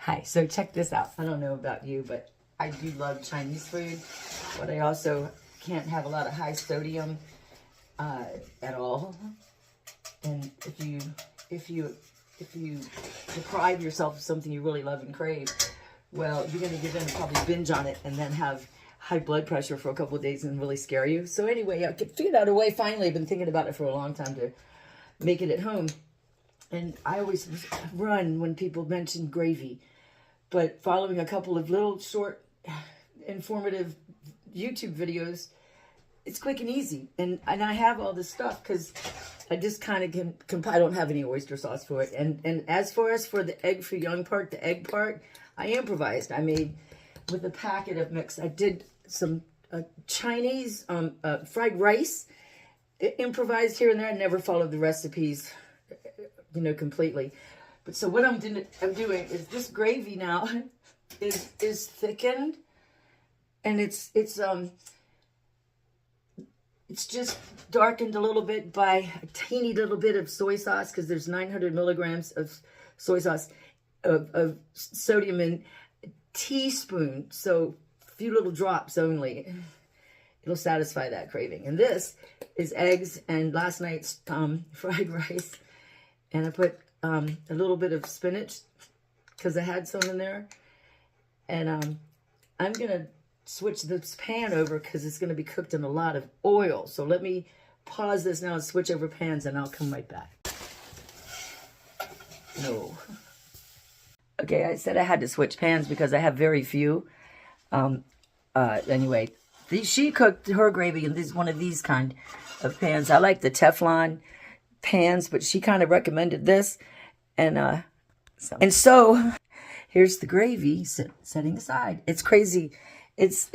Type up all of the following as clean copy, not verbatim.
Hi, so check this out. I don't know about you, but I do love Chinese food, but I also can't have a lot of high sodium at all. And if you deprive yourself of something you really love and crave, well, you're gonna give in and probably binge on it and then have high blood pressure for a couple of days and really scare you. So anyway, I figured out a way. Finally, I've been thinking about it for a long time to make it at home. And I always run when people mention gravy. But following a couple of little short, informative YouTube videos, it's quick and easy. And I have all this stuff because I just kind of I don't have any oyster sauce for it. And as far as for the egg for young part, the egg part, I improvised. I made with a packet of mix. I did some Chinese fried rice. Improvised here and there. I never followed the recipes, completely. But so what I'm doing is this gravy now is thickened, and it's just darkened a little bit by a teeny little bit of soy sauce, because there's 900 milligrams of soy sauce of sodium in a teaspoon, so a few little drops only. It'll satisfy that craving. And this is eggs and last night's fried rice, and I put a little bit of spinach because I had some in there. And I'm going to switch this pan over because it's going to be cooked in a lot of oil. So let me pause this now and switch over pans, and I'll come right back. No. Okay, I said I had to switch pans because I have very few. Anyway, she cooked her gravy in one of these kind of pans. I like the Teflon pans, but she kind of recommended this. And so here's the gravy setting aside. It's crazy. It's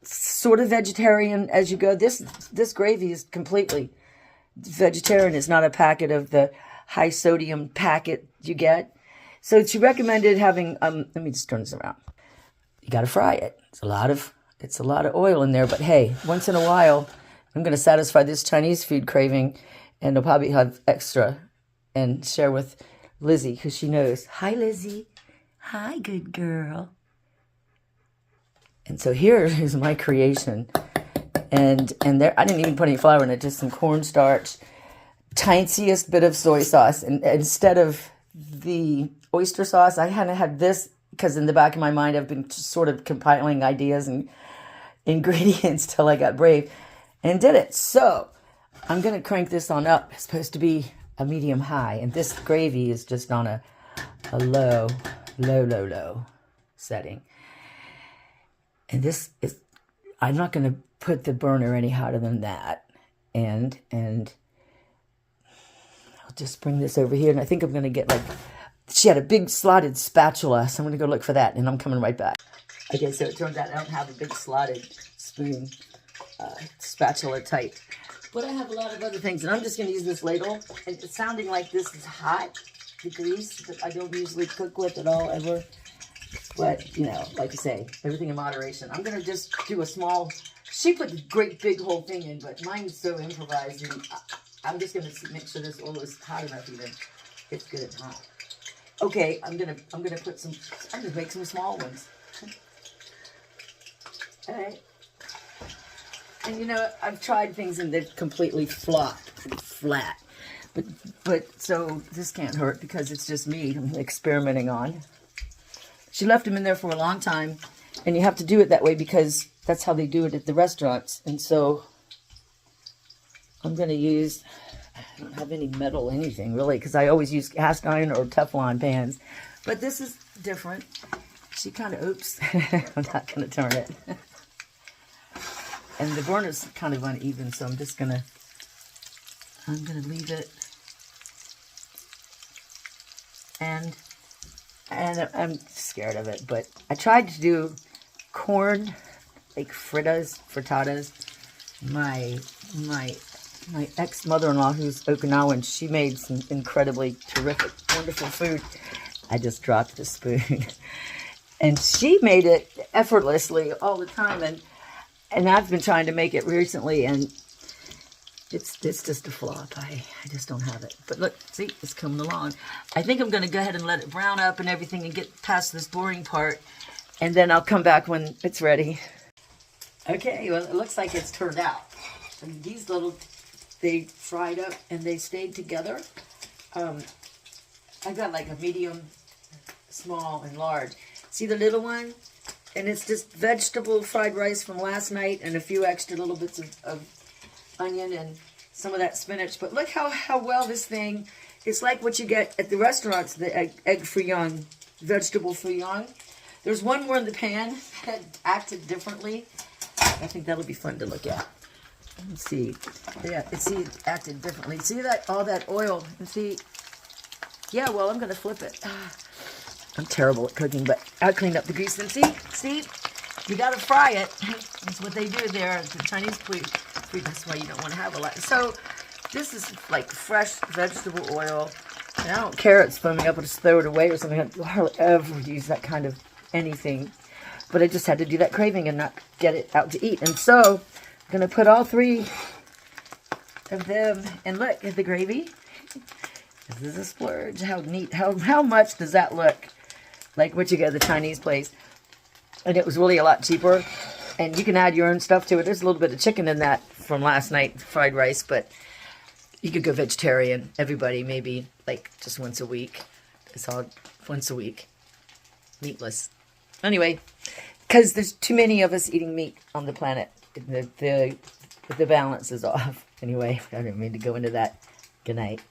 sort of vegetarian as you go. This gravy is completely vegetarian. It's not a packet of the high sodium packet you get. So she recommended having let me just turn this around. You got to fry it. It's a lot of oil in there, but hey, once in a while I'm going to satisfy this Chinese food craving, and I'll probably have extra and share with Lizzie, because she knows. Hi, Lizzie. Hi, good girl. And so here is my creation. And there, I didn't even put any flour in it, just some cornstarch, tiniest bit of soy sauce. And instead of the oyster sauce, I hadn't had this because in the back of my mind, I've been sort of compiling ideas and ingredients till I got brave and did it. So I'm going to crank this on up. It's supposed to be a medium high, and this gravy is just on a low setting. And this is, I'm not going to put the burner any hotter than that. And I'll just bring this over here, and I think I'm going to get she had a big slotted spatula, so I'm going to go look for that, and I'm coming right back. Okay, so it turns out I don't have a big slotted spoon, spatula type. But I have a lot of other things, and I'm just going to use this ladle. And it's sounding like this is hot, the grease that I don't usually cook with at all, ever. But, like I say, everything in moderation. I'm going to just do a small... She put the great big whole thing in, but mine's so improvised. And I'm just going to make sure this oil is hot enough even. It's good and hot. Okay, I'm gonna put some... I'm going to make some small ones. All right. And I've tried things and they've completely flopped, flat. But so this can't hurt because it's just meat I'm experimenting on. She left them in there for a long time, and you have to do it that way because that's how they do it at the restaurants. And so I'm going to use, I don't have any metal anything really, because I always use cast iron or Teflon pans. But this is different. She kind of, oops, I'm not going to turn it. And the burner's kind of uneven, so I'm gonna leave it. And I'm scared of it, but I tried to do corn, like frittatas. My ex-mother-in-law, who's Okinawan, she made some incredibly terrific, wonderful food. I just dropped the spoon. And she made it effortlessly all the time, and I've been trying to make it recently, and It's just a flop. I just don't have it. But look, see, it's coming along. I think I'm going to go ahead and let it brown up and everything and get past this boring part. And then I'll come back when it's ready. Okay, well, it looks like it's turned out. And these little, they fried up and they stayed together. I got like a medium, small, and large. See the little one? And it's just vegetable fried rice from last night and a few extra little bits of onion and some of that spinach. But look how well this thing, it's like what you get at the restaurants, the egg fouillon, vegetable fouillon. There's one more in the pan that acted differently. I think that'll be fun to look at. Let's see. Yeah, it acted differently. See that, all that oil, and see, yeah, well, I'm going to flip it. I'm terrible at cooking, but I cleaned up the grease. And see, you got to fry it. That's what they do there. The Chinese food, that's why you don't want to have a lot. So this is like fresh vegetable oil. And I don't care it's foaming up. I'll just throw it away or something. I don't hardly ever use that kind of anything. But I just had to do that craving and not get it out to eat. And so I'm going to put all 3 of them. And look at the gravy. This is a splurge. How neat. How much does that look like what you get at the Chinese place? And it was really a lot cheaper. And you can add your own stuff to it. There's a little bit of chicken in that from last night, fried rice. But you could go vegetarian. Everybody, maybe like just once a week. It's all once a week. Meatless. Anyway, because there's too many of us eating meat on the planet. The balance is off. Anyway, I didn't mean to go into that. Good night.